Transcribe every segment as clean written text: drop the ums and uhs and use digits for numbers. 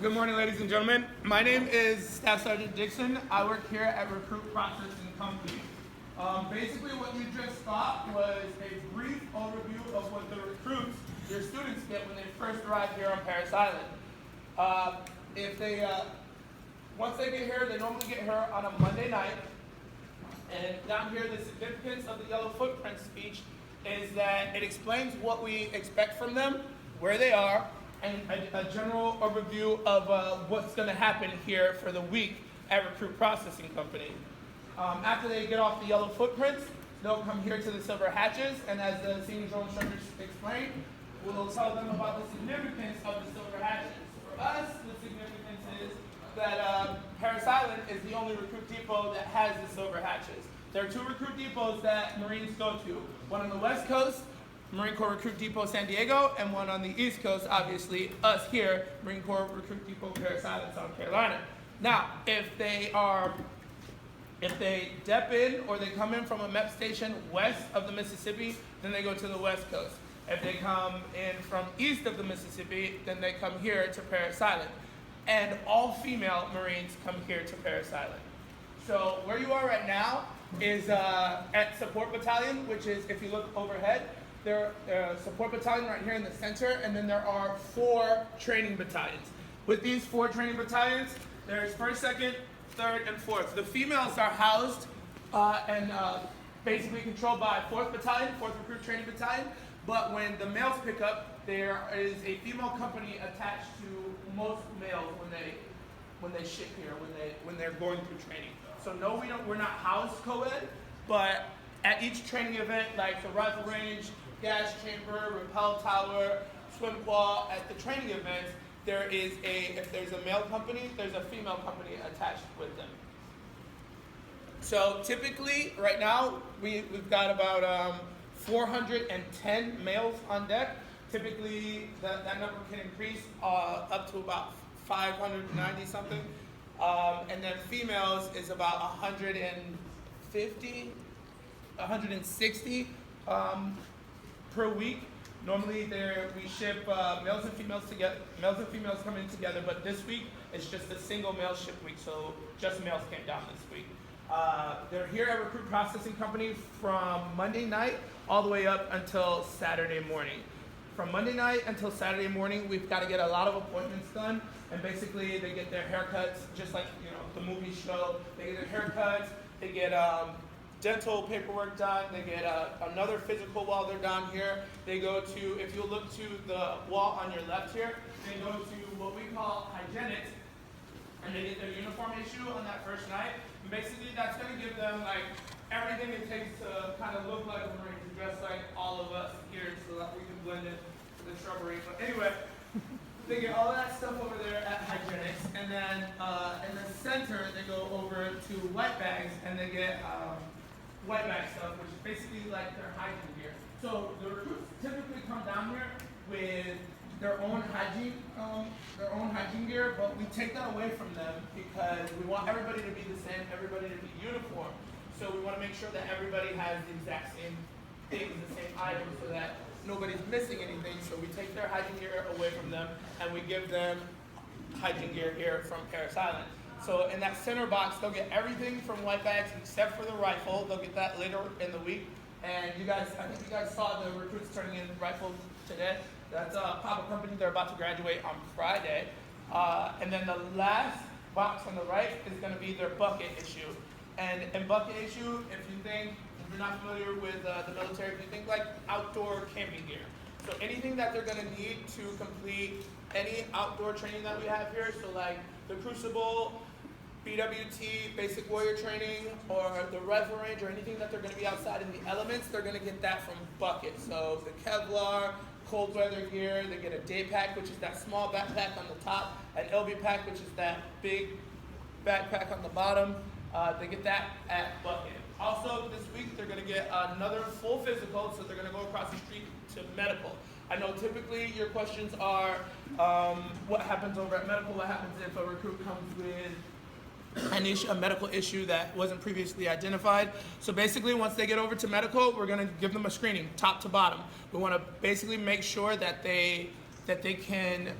Good morning, ladies and gentlemen. My name is Staff Sergeant Dixon. I work here at Recruit Processing Company. Basically, what you just got was a brief overview of what the recruits, your students, get when they first arrive here on Parris Island. Once they get here, they normally get here on a Monday night. And down here, the significance of the yellow footprint speech is that it explains what we expect from them, where they are, and a general overview of what's going to happen here for the week at Recruit Processing Company. After they get off the yellow footprints, they'll come here to the silver hatches, and as the senior drill instructors explained, we'll tell them about the significance of the silver hatches. For us, the significance is that Parris Island is the only recruit depot that has the silver hatches. There are two recruit depots that Marines go to, one on the West Coast, Marine Corps Recruit Depot San Diego, and one on the East Coast, obviously, us here, Marine Corps Recruit Depot Parris Island, South Carolina. Now, if they dep in or they come in from a MEP station west of the Mississippi, then they go to the West Coast. If they come in from east of the Mississippi, then they come here to Parris Island. And all female Marines come here to Parris Island. So where you are right now is at Support Battalion, which is, if you look overhead, there's a support battalion right here in the center, and then there are 4 training battalions. With these 4 training battalions, there's 1st, 2nd, 3rd, and 4th. The females are housed and basically controlled by 4th Battalion, 4th Recruit Training Battalion, but when the males pick up, there is a female company attached to most males when they ship here, when they're going through training. So no, we're not housed co-ed, but at each training event, like the rifle range, gas chamber, rappel tower, swim quad, at the training events, if there's a male company, there's a female company attached with them. So typically, right now, we've got about 410 males on deck. Typically, that number can increase up to about 590 something. And then females is about 150, 160 per week. Normally we ship males and females together. Males and females come in together, but this week it's just a single male ship week, so just males came down this week. They're here at Recruit Processing Company from Monday night all the way up until Saturday morning. From Monday night until Saturday morning, we've got to get a lot of appointments done, and basically they get their haircuts, just like the movie show. They get their haircuts, they get dental paperwork done, they get another physical while they're down here. They go to, if you look to the wall on your left here, they go to what we call hygienics, and they get their uniform issue on that first night. And basically that's going to give them like everything it takes to kind of look like a Marine, to dress like all of us here so that we can blend in with the shrubbery. But anyway, they get all that stuff over there at hygienics, and then in the center they go over to white bags, and they get white bag stuff, which is basically like their hygiene gear. So the recruits typically come down here with their own hygiene gear, but we take that away from them because we want everybody to be the same, everybody to be uniform. So we want to make sure that everybody has the exact same things, the same items, so that nobody's missing anything. So we take their hygiene gear away from them, and we give them hygiene gear here from Parris Island. So in that center box, they'll get everything from white bags except for the rifle. They'll get that later in the week. And I think you guys saw the recruits turning in rifles today. That's Papa Company. They're about to graduate on Friday. And then the last box on the right is going to be their bucket issue. And in bucket issue, if you're not familiar with the military, if you think like outdoor camping gear. So anything that they're going to need to complete any outdoor training that we have here, so like the Crucible, BWT, Basic Warrior Training, or the rifle range, or anything that they're going to be outside in the elements, they're going to get that from bucket. So the Kevlar, cold weather gear, they get a day pack, which is that small backpack on the top, an LB pack, which is that big backpack on the bottom. They get that at bucket. Also, this week, they're going to get another full physical, so they're going to go across the street to medical. I know typically your questions are, what happens over at medical? What happens if a recruit comes with a medical issue that wasn't previously identified? So basically, once they get over to medical, we're going to give them a screening, top to bottom. We want to basically make sure that they can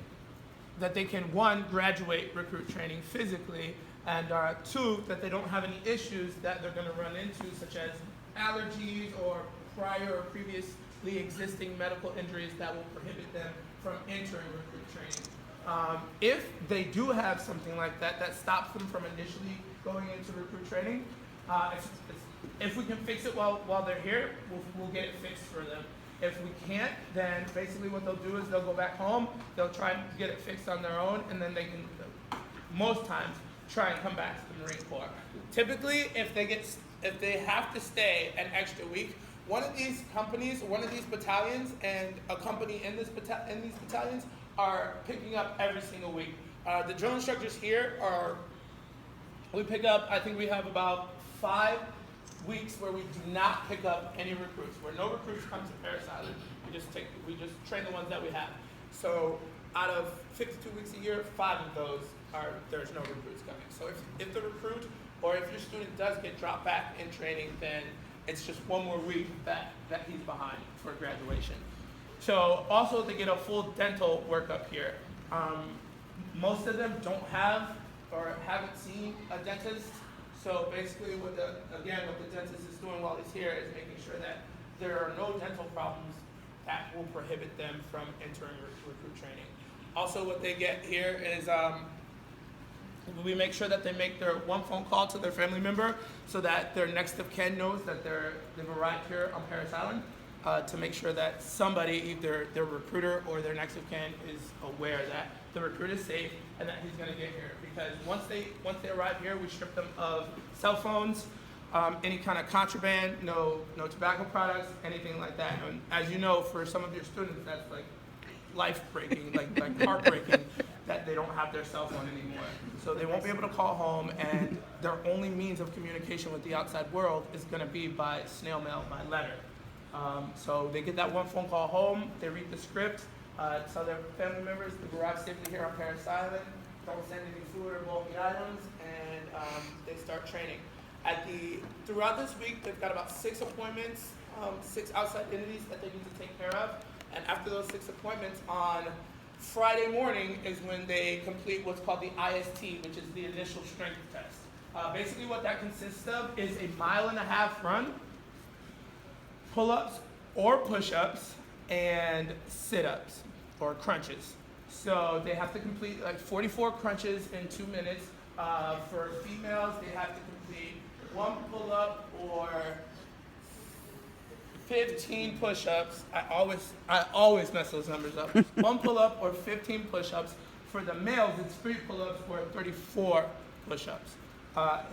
that they can, one, graduate recruit training physically, and two, that they don't have any issues that they're going to run into, such as allergies or prior or previously existing medical injuries that will prohibit them from entering recruit training. If they do have something like that that stops them from initially going into recruit training, if we can fix it while they're here, we'll get it fixed for them. If we can't, then basically what they'll do is they'll go back home, they'll try and get it fixed on their own, and then they can, most times, try and come back to the Marine Corps. Typically, if they have to stay an extra week, one of these companies, one of these battalions, and a company in these battalions are picking up every single week. The drill instructors here we pick up, I think we have about 5 weeks where we do not pick up any recruits, where no recruits come to Parris Island. We just train the ones that we have. So out of 52 weeks a year, 5 of those there's no recruits coming. So if the recruit or if your student does get dropped back in training, then it's just 1 more week that he's behind for graduation. So also they get a full dental workup here. Most of them don't have or haven't seen a dentist. So basically what the dentist is doing while he's here is making sure that there are no dental problems that will prohibit them from entering recruit training. Also what they get here is we make sure that they make their 1 phone call to their family member so that their next of kin knows that they've arrived here on Parris Island, to make sure that somebody, either their recruiter or their next of kin, is aware that the recruit is safe and that he's going to get here. Because once they arrive here, we strip them of cell phones, any kind of contraband, no tobacco products, anything like that. And as you know, for some of your students, that's like life-breaking, like heartbreaking, that they don't have their cell phone anymore. So they won't be able to call home, and their only means of communication with the outside world is going to be by snail mail, by letter. So they get that 1 phone call home, they read the script, tell their family members to arrive safely here on Parris Island, don't send any food or bulky items, and they start training. Throughout this week, they've got about 6 appointments, 6 outside entities that they need to take care of. And after those 6 appointments, on Friday morning is when they complete what's called the IST, which is the initial strength test. Basically what that consists of is a 1.5 mile run, pull-ups or push-ups, and sit-ups or crunches. So they have to complete like 44 crunches in 2 minutes. For females, they have to complete 1 pull-up or 15 push-ups. I always mess those numbers up. 1 pull-up or 15 push-ups. For the males, it's 3 pull-ups or 34 push-ups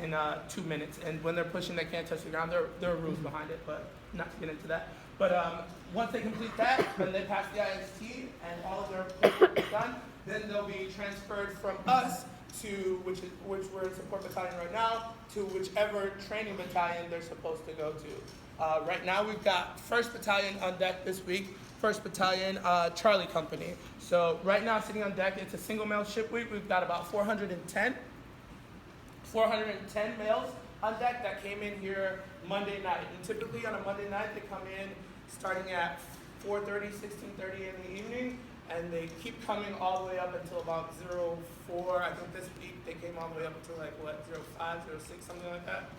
in 2 minutes. And when they're pushing, they can't touch the ground. There are rules behind it, but not to get into that. But once they complete that, then they pass the IST and all of their push-ups are done, then they'll be transferred from us to, which we're in support battalion right now, to whichever training battalion they're supposed to go to. Right now we've got 1st Battalion on deck this week, 1st Battalion Charlie Company. So right now sitting on deck, it's a single male ship week. We've got about 410 males on deck that came in here Monday night. And typically on a Monday night, they come in starting at 4:30, 16:30 in the evening, and they keep coming all the way up until about 04. I think this week they came all the way up until like, 05, 06, something like that.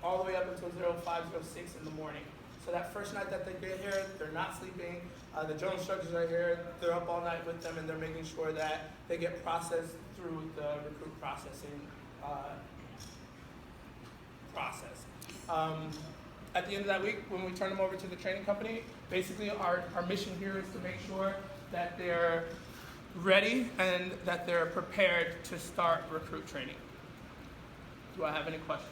All the way up until 05, 06 in the morning. So that first night that they get here, they're not sleeping. The drill instructors are here. They're up all night with them, and they're making sure that they get processed through the recruit processing process. At the end of that week, when we turn them over to the training company, basically our mission here is to make sure that they're ready and that they're prepared to start recruit training. Do I have any questions?